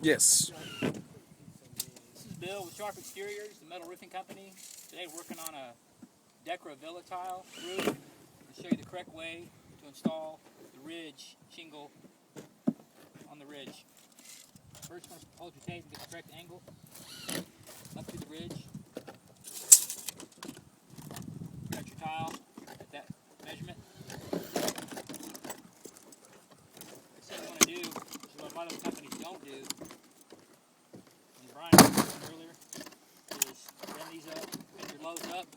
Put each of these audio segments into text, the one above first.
Yes. This is Bill with Sharp Exteriors, the metal roofing company. Today we're working on a Decra Villa Tile roof. I'll show you the correct way to install the ridge shingle on the ridge. First, you want to hold your tape and get the correct angle up to the ridge. Cut your tile at that measurement. Next thing you want to do, which is what a lot of companies don't do, and Brian mentioned earlier, is bend these up, bend your lows up.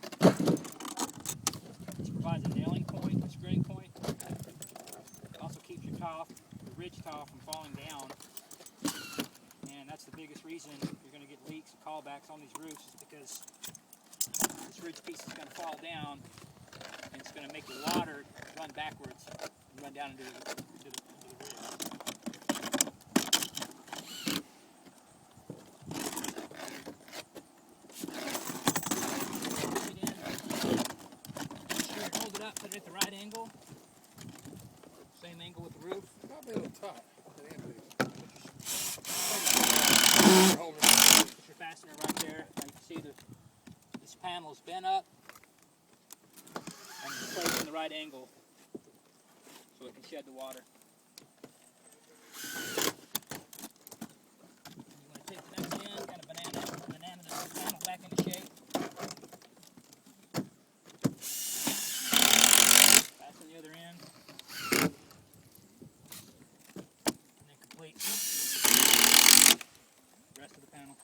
This provides a nailing point, a screwing point. It also keeps your tile, the ridge tile, from falling down. And that's the biggest reason you're going to get leaks and callbacks on these roofs, is because this ridge piece is going to fall down and it's going to make the water run backwards and run down into the ridge. Hold it up, put it at the right angle. Same angle with the roof. Probably a little tight. Put your fastener right there. Now you can see this panel is bent up and it's placed in the right angle so it can shed the water. You want to take the next end, kind of banana the panel back into shape. Fasten the other end. And then complete the rest of the panel.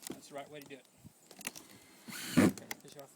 That's the right way to do it. Fish off.